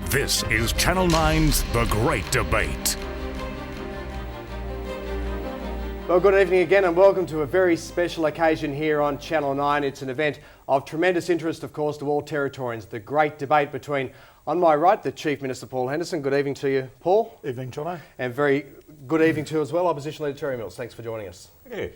This is Channel 9's The Great Debate. Well, good evening again and welcome to a very special occasion here on Channel 9. It's an event of tremendous interest, of course, to all Territorians. The great debate between, on my right, the Chief Minister Paul Henderson. Good evening to you, Paul. Evening, Jono. And very good evening to you as well, Opposition Leader Terry Mills. Thanks for joining us. Yeah.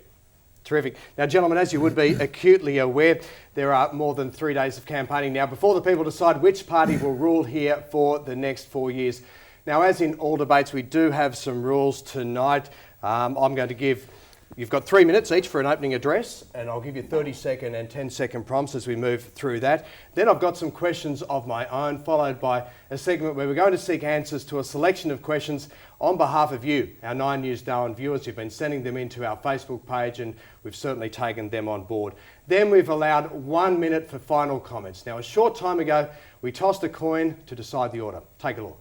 Terrific. Now, gentlemen, as you would be acutely aware, there are more than 3 days of campaigning now before the people decide which party will rule here for the next 4 years. Now, as in all debates, we do have some rules tonight. I'm going to give, you've got 3 minutes each for an opening address, and I'll give you 30-second and 10-second prompts as we move through that. Then I've got some questions of my own, followed by a segment where we're going to seek answers to a selection of questions on behalf of you, our 9 News Darwin viewers. You've been sending them into our Facebook page, and we've certainly taken them on board. Then we've allowed 1 minute for final comments. Now, a short time ago, we tossed a coin to decide the order. Take a look.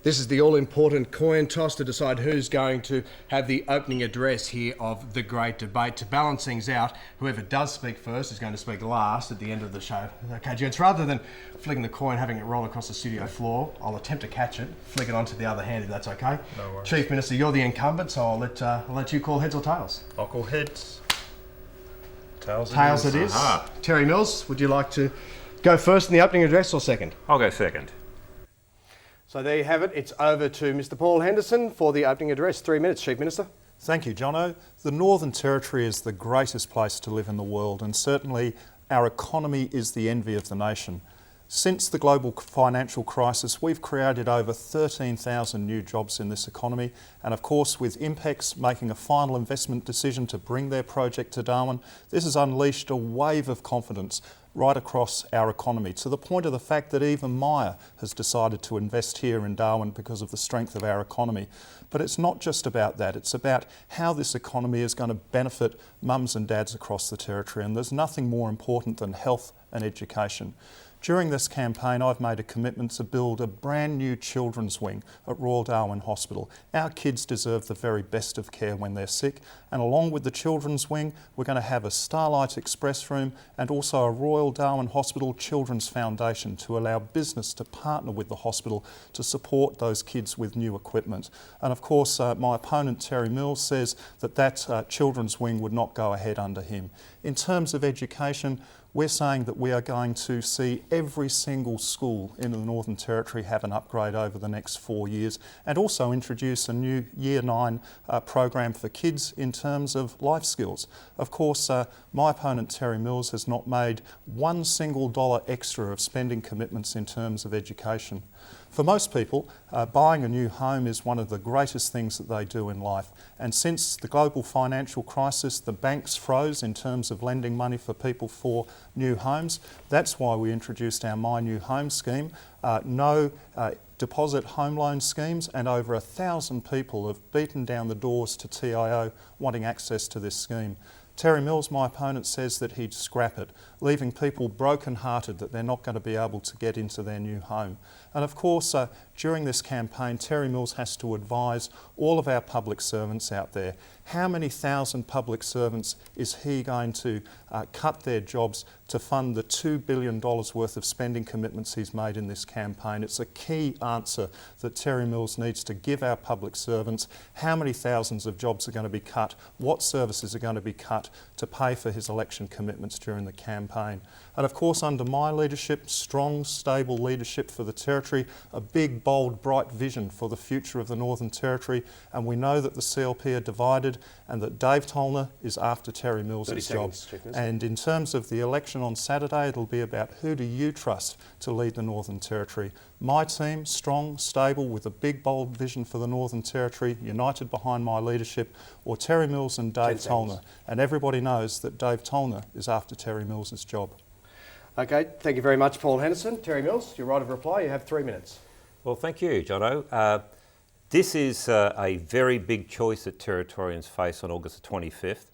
This is the all-important coin toss to decide who's going to have the opening address here of the great debate. To balance things out, whoever does speak first is going to speak last at the end of the show. Okay, gents, rather than flicking the coin, having it roll across the studio floor, I'll attempt to catch it, flick it onto the other hand if that's okay. No worries. Chief Minister, you're the incumbent, so I'll let you call heads or tails. I'll call heads. Tails. Tails it is. Aha. Terry Mills, would you like to go first in the opening address or second? I'll go second. So there you have it. It's over to Mr. Paul Henderson for the opening address. 3 minutes, Chief Minister. Thank you, Jono. The Northern Territory is the greatest place to live in the world, and certainly our economy is the envy of the nation. Since the global financial crisis, we've created over 13,000 new jobs in this economy, and of course with Impex making a final investment decision to bring their project to Darwin, this has unleashed a wave of confidence right across our economy, to the point of the fact that even Myer has decided to invest here in Darwin because of the strength of our economy. But it's not just about that, it's about how this economy is going to benefit mums and dads across the Territory, and there's nothing more important than health and education. During this campaign, I've made a commitment to build a brand new children's wing at Royal Darwin Hospital. Our kids deserve the very best of care when they're sick, and along with the children's wing, we're going to have a Starlight Express room and also a Royal Darwin Hospital Children's Foundation to allow business to partner with the hospital to support those kids with new equipment. And of course, my opponent Terry Mills says that children's wing would not go ahead under him. In terms of education, we're saying that we are going to see every single school in the Northern Territory have an upgrade over the next 4 years, and also introduce a new Year 9 program for kids in terms of life skills. Of course, my opponent Terry Mills has not made $1 single extra of spending commitments in terms of education. For most people, buying a new home is one of the greatest things that they do in life. And since the global financial crisis, the banks froze in terms of lending money for people for new homes. That's why we introduced our My New Home scheme. No deposit home loan schemes, and over 1,000 people have beaten down the doors to TIO wanting access to this scheme. Terry Mills, my opponent, says that he'd scrap it, leaving people broken-hearted that they're not going to be able to get into their new home. And of course, during this campaign, Terry Mills has to advise all of our public servants out there. How many thousand public servants is he going to cut their jobs to fund the $2 billion worth of spending commitments he's made in this campaign? It's a key answer that Terry Mills needs to give our public servants. How many thousands of jobs are going to be cut? What services are going to be cut to pay for his election commitments during the campaign? And of course, under my leadership, strong, stable leadership for the Territory, a big, bold, bright vision for the future of the Northern Territory. And we know that the CLP are divided and that Dave Tollner is after Terry Mills' job. And in terms of the election on Saturday, it'll be about who do you trust to lead the Northern Territory. My team, strong, stable, with a big, bold vision for the Northern Territory, united behind my leadership, or Terry Mills and Dave Tollner. And everybody knows that Dave Tollner is after Terry Mills' job. Okay, thank you very much, Paul Henderson. Terry Mills, your right of reply, you have 3 minutes. Well, thank you, Jono. This is a very big choice that Territorians face on August the 25th.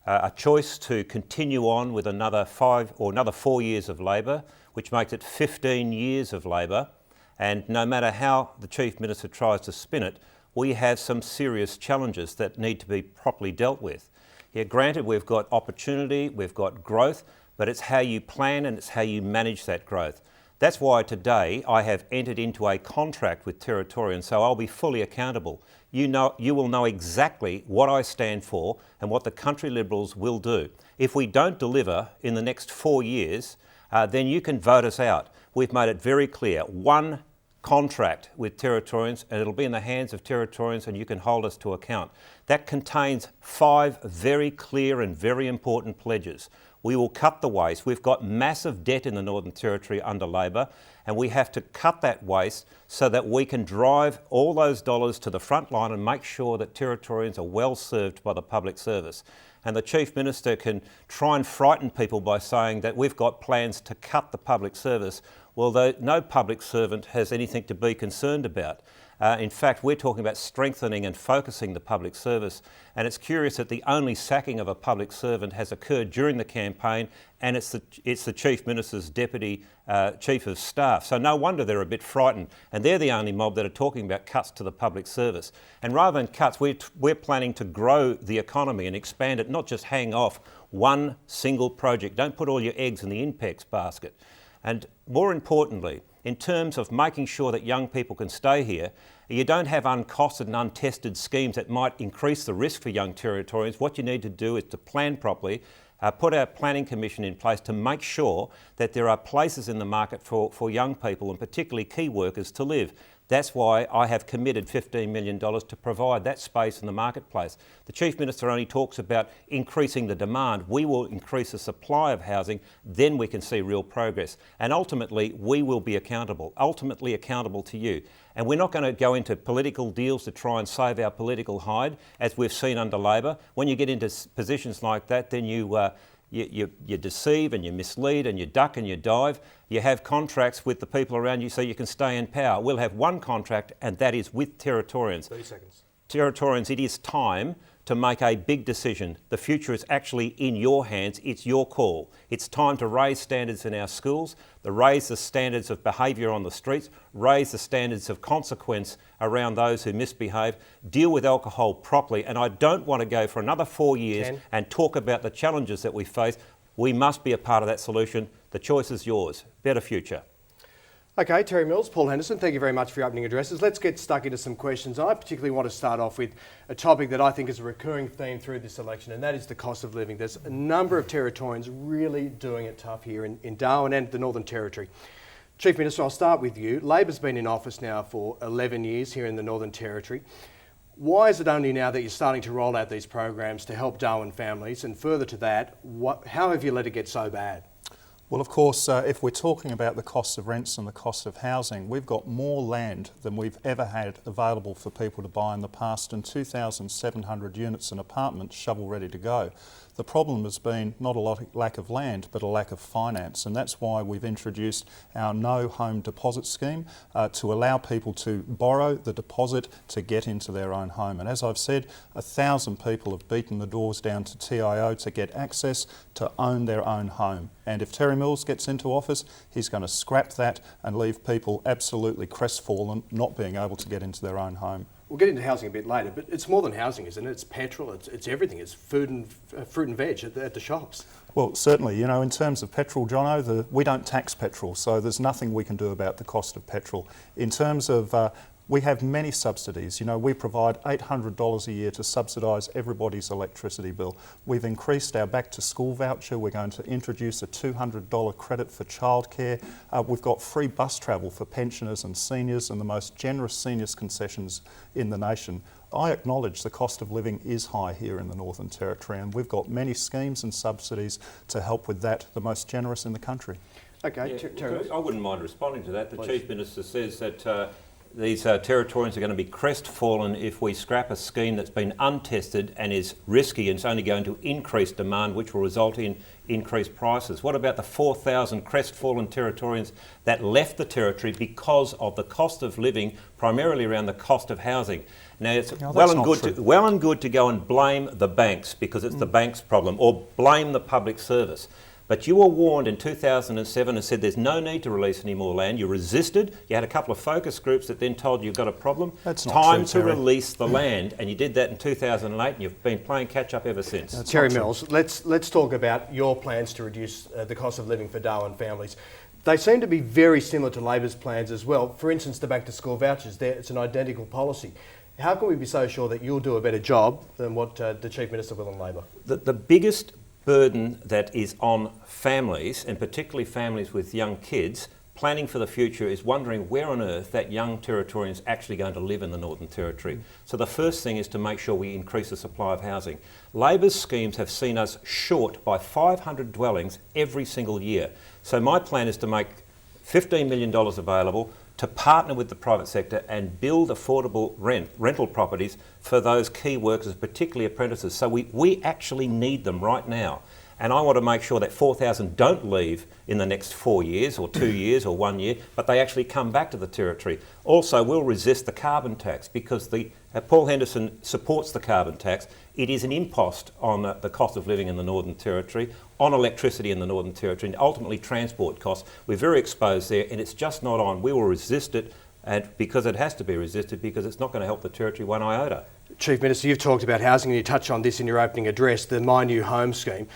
A choice to continue on with another 4 years of Labor, which makes it 15 years of Labor. And no matter how the Chief Minister tries to spin it, we have some serious challenges that need to be properly dealt with. Yeah, granted, we've got opportunity, we've got growth, but it's how you plan and it's how you manage that growth. That's why today I have entered into a contract with Territorians, so I'll be fully accountable. You will know exactly what I stand for and what the Country Liberals will do. If we don't deliver in the next 4 years, then you can vote us out. We've made it very clear, one contract with Territorians, and it'll be in the hands of Territorians, and you can hold us to account. That contains 5 very clear and very important pledges. We will cut the waste. We've got massive debt in the Northern Territory under Labor, and we have to cut that waste so that we can drive all those dollars to the front line and make sure that Territorians are well served by the public service. And the Chief Minister can try and frighten people by saying that we've got plans to cut the public service. Well, no public servant has anything to be concerned about. In fact, we're talking about strengthening and focusing the public service. And it's curious that the only sacking of a public servant has occurred during the campaign, and it's the Chief Minister's Deputy Chief of Staff. So no wonder they're a bit frightened. And they're the only mob that are talking about cuts to the public service. And rather than cuts, we're planning to grow the economy and expand it, not just hang off one single project. Don't put all your eggs in the INPEX basket. And more importantly, in terms of making sure that young people can stay here, you don't have uncosted and untested schemes that might increase the risk for young Territorians. What you need to do is to plan properly, put our planning commission in place to make sure that there are places in the market for young people and particularly key workers to live. That's why I have committed $15 million to provide that space in the marketplace. The Chief Minister only talks about increasing the demand. We will increase the supply of housing, then we can see real progress. And ultimately, we will be accountable to you. And we're not going to go into political deals to try and save our political hide, as we've seen under Labor. When you get into positions like that, then you deceive and you mislead and you duck and you dive. You have contracts with the people around you so you can stay in power. We'll have one contract, and that is with Territorians. 30 seconds. Territorians, it is time to make a big decision. The future is actually in your hands. It's your call. It's time to raise standards in our schools, to raise the standards of behaviour on the streets, raise the standards of consequence around those who misbehave, deal with alcohol properly. And I don't want to go for another 4 years and talk about the challenges that we face. We must be a part of that solution. The choice is yours. Better future. Okay, Terry Mills, Paul Henderson, thank you very much for your opening addresses. Let's get stuck into some questions. I particularly want to start off with a topic that I think is a recurring theme through this election, and that is the cost of living. There's a number of Territorians really doing it tough here in Darwin and the Northern Territory. Chief Minister, I'll start with you. Labor's been in office now for 11 years here in the Northern Territory. Why is it only now that you're starting to roll out these programs to help Darwin families? And further to that, how have you let it get so bad? Well, of course, if we're talking about the cost of rents and the cost of housing, we've got more land than we've ever had available for people to buy in the past, and 2,700 units and apartments shovel ready to go. The problem has been not a lack of land, but a lack of finance, and that's why we've introduced our No Home Deposit Scheme to allow people to borrow the deposit to get into their own home. And as I've said, 1,000 people have beaten the doors down to TIO to get access to own their own home. And if Terry Mills gets into office, he's going to scrap that and leave people absolutely crestfallen, not being able to get into their own home. We'll get into housing a bit later, but it's more than housing, isn't it? It's petrol, it's everything. It's food and fruit and veg at the shops. Well, certainly, you know, in terms of petrol, Jono, we don't tax petrol, so there's nothing we can do about the cost of petrol. In terms of we have many subsidies. You know, we provide $800 a year to subsidise everybody's electricity bill. We've increased our back to school voucher. We're going to introduce a $200 credit for childcare. We've got free bus travel for pensioners and seniors, and the most generous seniors concessions in the nation. I acknowledge the cost of living is high here in the Northern Territory, and we've got many schemes and subsidies to help with that, the most generous in the country. Okay, Yeah, I wouldn't mind responding to that. The Chief Minister says that these Territorians are going to be crestfallen if we scrap a scheme that's been untested and is risky and it's only going to increase demand, which will result in increased prices. What about the 4,000 crestfallen Territorians that left the Territory because of the cost of living, primarily around the cost of housing? Now, it's well and good to go and blame the banks because it's the banks' problem, or blame the public service. But you were warned in 2007 and said there's no need to release any more land. You resisted. You had a couple of focus groups that then told you you've got a problem. That's not Time true, to Terry. release the land, and you did that in 2008, and you've been playing catch up ever since. Terry Mills, let's talk about your plans to reduce the cost of living for Darwin families. They seem to be very similar to Labor's plans as well. For instance, the back to school vouchers, it's an identical policy. How can we be so sure that you'll do a better job than what the Chief Minister will in Labor? The biggest burden that is on families, and particularly families with young kids, planning for the future is wondering where on earth that young Territorian is actually going to live in the Northern Territory. So the first thing is to make sure we increase the supply of housing. Labor's schemes have seen us short by 500 dwellings every single year. So my plan is to make $15 million available to partner with the private sector and build affordable rental properties for those key workers, particularly apprentices. So we actually need them right now. And I want to make sure that 4,000 don't leave in the next 4 years or 2 years or 1 year, but they actually come back to the Territory. Also, we'll resist the carbon tax because Paul Henderson supports the carbon tax. It is an impost on the cost of living in the Northern Territory, on electricity in the Northern Territory, and ultimately transport costs. We're very exposed there, and it's just not on. We will resist it, and because it has to be resisted, because it's not going to help the Territory one iota. Chief Minister, you've talked about housing and you touched on this in your opening address, the My New Home scheme.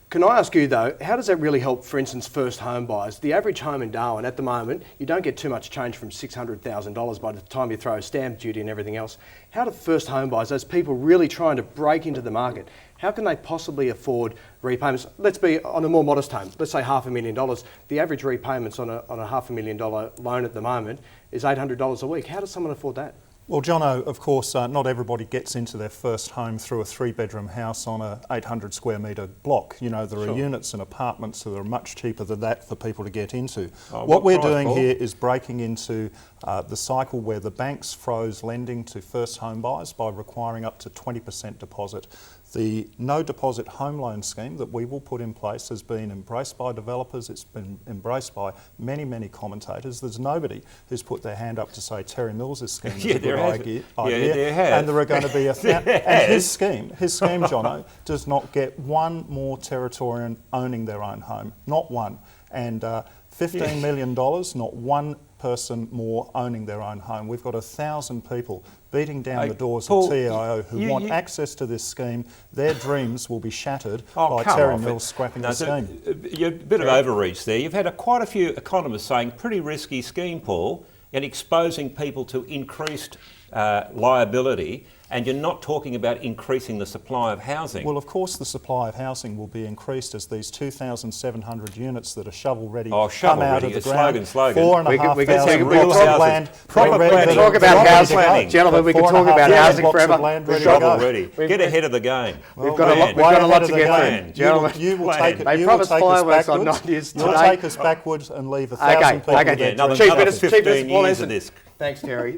Can I ask you though, how does that really help, for instance, first home buyers? The average home in Darwin at the moment, you don't get too much change from $600,000 by the time you throw stamp duty and everything else. How do first home buyers, those people really trying to break into the market, how can they possibly afford repayments? Let's be on a more modest home, let's say $500,000. The average repayments on a $500,000 loan at the moment is $800 a week. How does someone afford that? Well, Jono, of course, not everybody gets into their first home through a 3-bedroom house on a 800 square metre block. You know, there are units and apartments that are much cheaper than that for people to get into. What we're doing here is breaking into the cycle where the banks froze lending to first home buyers by requiring up to 20% deposit. The no deposit home loan scheme that we will put in place has been embraced by developers, it's been embraced by many, many commentators. There's nobody who's put their hand up to say Terry Mills' scheme is a good idea. And there are going to be and his scheme, Jono, does not get one more Territorian owning their own home, not one. And $15 million, not one person more owning their own home. We've got 1,000 people beating down the doors Paul, of TIO who want access to this scheme. Their dreams will be shattered by Terry Mills scrapping the scheme. You're a bit of overreach there. You've had quite a few economists saying pretty risky scheme, Paul, and exposing people to increased liability, and you're not talking about increasing the supply of housing. Well, of course the supply of housing will be increased as these 2,700 units that are shovel-ready come out of the ground. Slogan. 4,500 real blocks of land. We can talk about housing, gentlemen. We can talk about housing forever. Shovel-ready. Get ahead of the game. We've got a lot to get through, gentlemen. You will take They promised fireworks on 90s You'll today. take us backwards and leave 1,000 people. Another Chief 15 Minister, years of this. Thanks, Terry.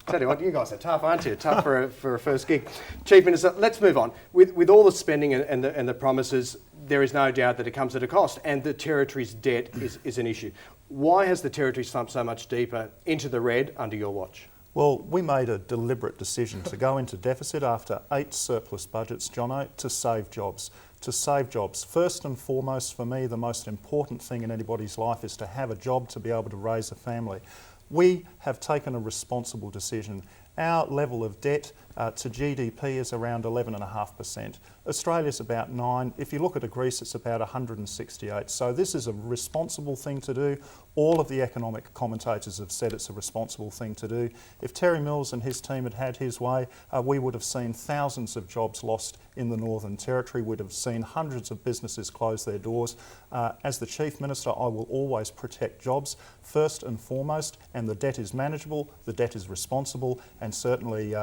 Tell you what, you guys are tough, aren't you? Tough for a first gig. Chief Minister, let's move on. With all the spending and the promises, there is no doubt that it comes at a cost, and the Territory's debt is an issue. Why has the Territory slumped so much deeper into the red under your watch? Well, we made a deliberate decision to go into deficit after 8 surplus budgets, Jono, to save jobs. To save jobs. First and foremost, for me, the most important thing in anybody's life is to have a job to be able to raise a family. We have taken a responsible decision. Our level of debt to GDP is around 11.5%. Australia's about 9. If you look at Greece, it's about 168. So this is a responsible thing to do. All of the economic commentators have said it's a responsible thing to do. If Terry Mills and his team had had his way, we would have seen thousands of jobs lost in the Northern Territory. We'd have seen hundreds of businesses close their doors. As the Chief Minister, I will always protect jobs first and foremost, and the debt is manageable, the debt is responsible, and certainly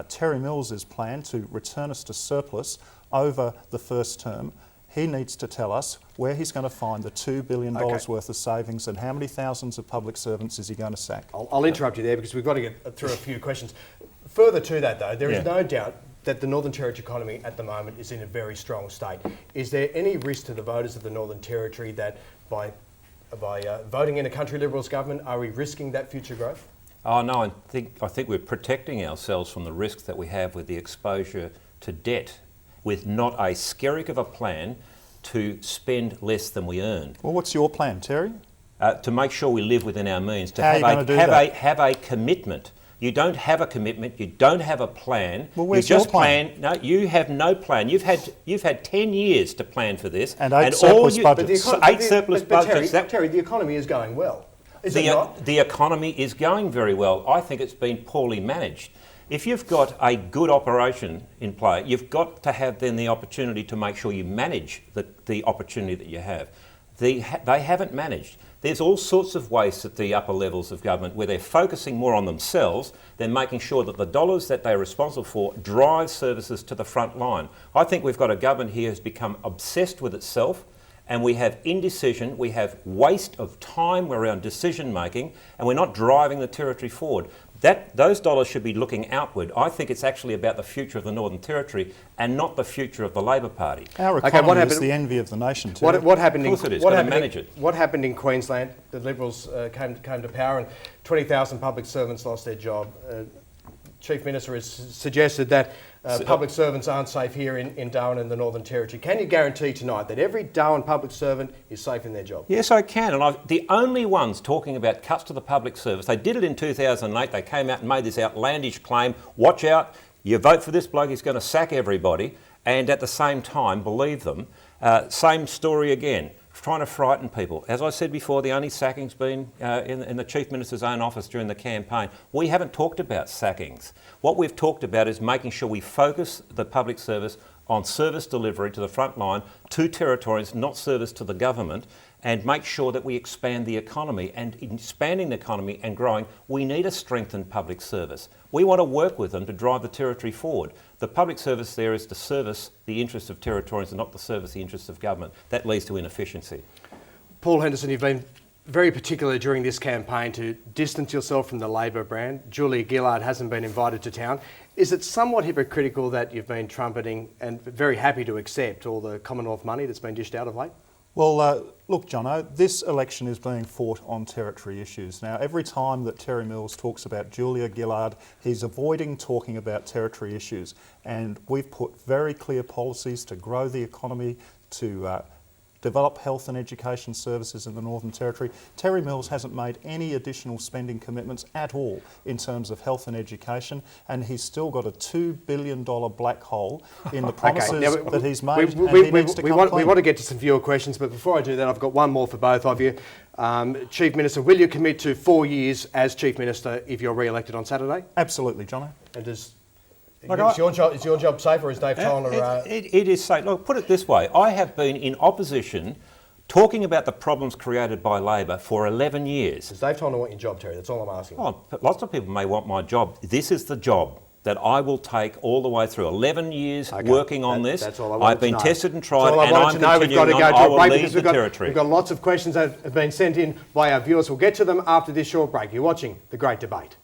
Terry Mills' plan to return us to surplus over the first term, he needs to tell us where he's going to find the $2 billion worth of savings and how many thousands of public servants is he going to sack. I'll interrupt you there because we've got to get through a few questions. Further to that though, there is no doubt that the Northern Territory economy at the moment is in a very strong state. Is there any risk to the voters of the Northern Territory that by voting in a country Liberals government, are we risking that future growth? Oh no, I think we're protecting ourselves from the risks that we have with the exposure to debt, with not a skerrick of a plan to spend less than we earn. Well, what's your plan, Terry? To make sure we live within our means, to How are you gonna do that? have a commitment. You don't have a commitment. You don't have a plan. Well, where's you just your plan? No, you have no plan. You've had 10 years to plan for this, And 8 surplus budgets. Surplus budgets. Terry, the economy is going well. Is it not? The economy is going very well. I think it's been poorly managed. If you've got a good operation in play, you've got to have then the opportunity to make sure you manage the opportunity that you have. They haven't managed. There's all sorts of waste at the upper levels of government where they're focusing more on themselves than making sure that the dollars that they're responsible for drive services to the front line. I think we've got a government here who's become obsessed with itself, and we have indecision, we have waste of time around decision making, and we're not driving the territory forward. Those dollars should be looking outward. I think it's actually about the future of the Northern Territory and not the future of the Labor Party. Our economy is the envy of the nation, Terry. What happened Of course it is. Gotta manage it. What happened in Queensland? The Liberals came to power and 20,000 public servants lost their job. Chief Minister has suggested that public servants aren't safe here in Darwin and the Northern Territory. Can you guarantee tonight that every Darwin public servant is safe in their job? Yes, I can. And the only ones talking about cuts to the public service, they did it in 2008. They came out and made this outlandish claim, watch out, you vote for this bloke, he's going to sack everybody. And at the same time, believe them. Same story again, trying to frighten people. As I said before, the only sacking's been in the Chief Minister's own office during the campaign. We haven't talked about sackings. What we've talked about is making sure we focus the public service on service delivery to the front line, to Territorians, not service to the government, and make sure that we expand the economy. And in expanding the economy and growing, we need a strengthened public service. We want to work with them to drive the Territory forward. The public service there is to service the interests of Territorians and not to service the interests of government. That leads to inefficiency. Paul Henderson, you've been very particular during this campaign to distance yourself from the Labor brand. Julia Gillard hasn't been invited to town. Is it somewhat hypocritical that you've been trumpeting and very happy to accept all the Commonwealth money that's been dished out of late? Well, look, Jono, this election is being fought on territory issues. Now, every time that Terry Mills talks about Julia Gillard, he's avoiding talking about territory issues. And we've put very clear policies to grow the economy, to develop health and education services in the Northern Territory. Terry Mills hasn't made any additional spending commitments at all in terms of health and education, and he's still got a $2 billion black hole in the promises that he's made. We want to get to some viewer questions, but before I do that, I've got one more for both of you. Chief Minister, will you commit to 4 years as Chief Minister if you're re-elected on Saturday? Absolutely, Jono. And is your job safe, or is Dave Tollner... It is safe. Look, put it this way. I have been in opposition talking about the problems created by Labor for 11 years. Does Dave Tollner want your job, Terry? That's all I'm asking. Oh, lots of people may want my job. This is the job that I will take all the way through. 11 years working on this. That's all I wanted I've been to know. tested and tried, and I'm We've got to continuing go on. to I a will break lead because the Territory. we've got lots of questions that have been sent in by our viewers. We'll get to them after this short break. You're watching The Great Debate.